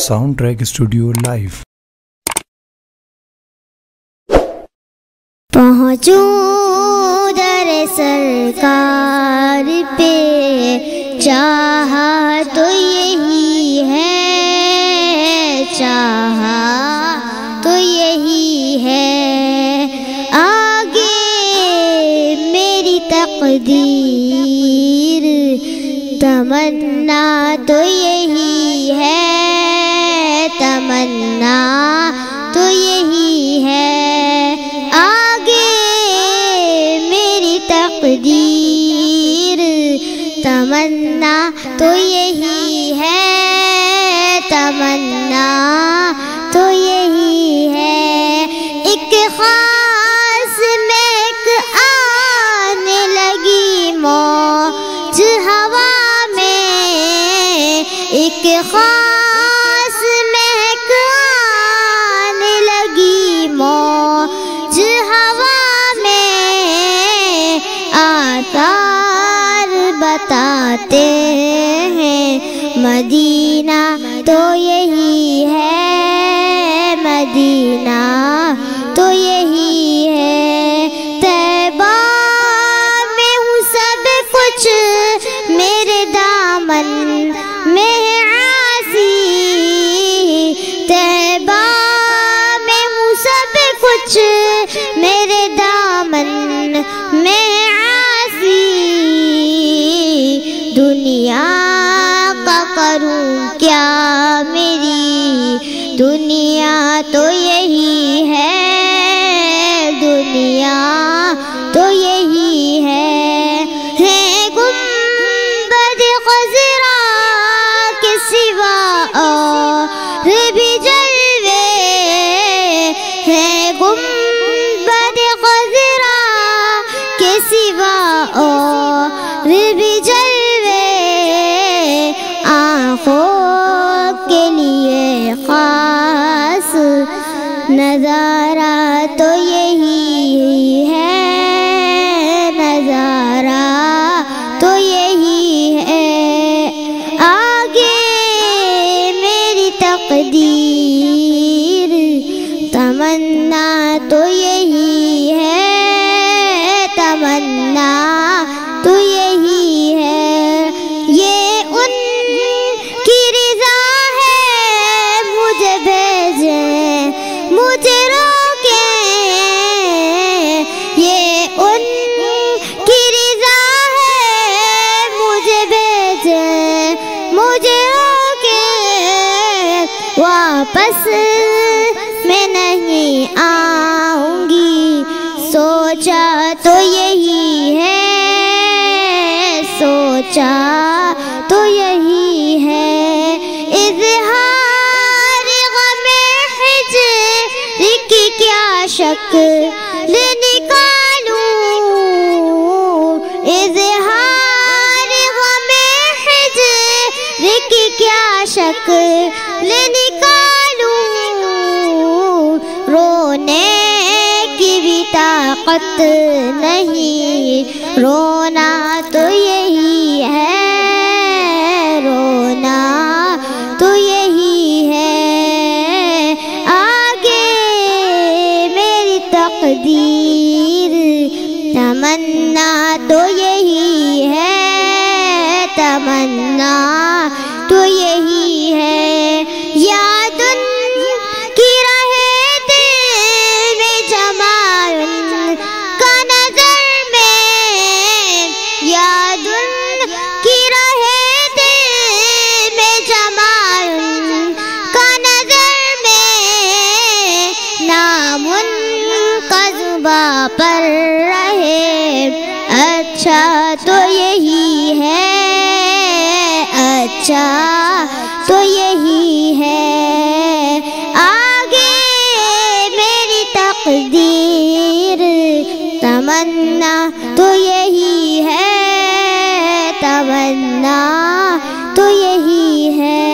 Sound track studio live. پہنچوں در سرکار پہ، چاہا تو یہی ہے، چاہا تو یہی ہے، آگے میری تقدیر، تمنا تو یہی ہے، تمنا تو یہی ہے، آگے میری تقدیر، تمنا تو یہی ہے، تمنا تو یہی ہے، ایک خاص مہک آنے لگی موج ہوا میں، ایک خاص مہک آنے لگی موج ہوا میں، آثار بتاتے ہیں مدینہ تو یہی ہے، مدینہ تو یہی ہے، طیبہ میں ہوں سب کچھ میرے دامن میں ہے عاصی، طیبہ میں ہوں سب کچھ میرے دامن میں ہے عاصی، دنیا کا کروں کیا میری دنیا تو یہی ہے، دنیا تو یہی ہے، گنبد خضرا کے سوا اور بھی جلوے ہیں، گنبد خضرا کے سوا اور بھی جلوے، آنکھوں کے لیے خاص نظارہ تو یہی ہے، نظارہ تو یہی ہے، آگے میری تقدیر، تمنا تو یہی ہے، تمنا تو یہی ہے، یہ ان کی رضا ہے مجھے بھیجیں مجھے روکیں، یہ ان کی رضا ہے مجھے بھیجیں مجھے روکیں، واپس میں نہیں آؤں گی، سوچا تو یہی ہے، سوچا تو یہی ہے، اظہار غم ہجر کی کیا شکل نکالوں، اظہار غم ہجر کی کیا شکل نکالوں، رونے کی بھی طاقت نہیں، رونا تو یہی ہے، رونا تو یہی ہے، آگے میری تقدیر، تمنا تو یہی ہے، تمنا تو یہی ہے، یاد کی رہے دل میں جمال کا نظر میں، یاد کی رہے دل میں جمال کا نظر میں، نام ان کا زباں پر رہے، اچھا تو یہی ہے، اچھا تو یہی ہے، آگے میری تقدیر، تمنا تو یہی ہے، تمنا تو یہی ہے۔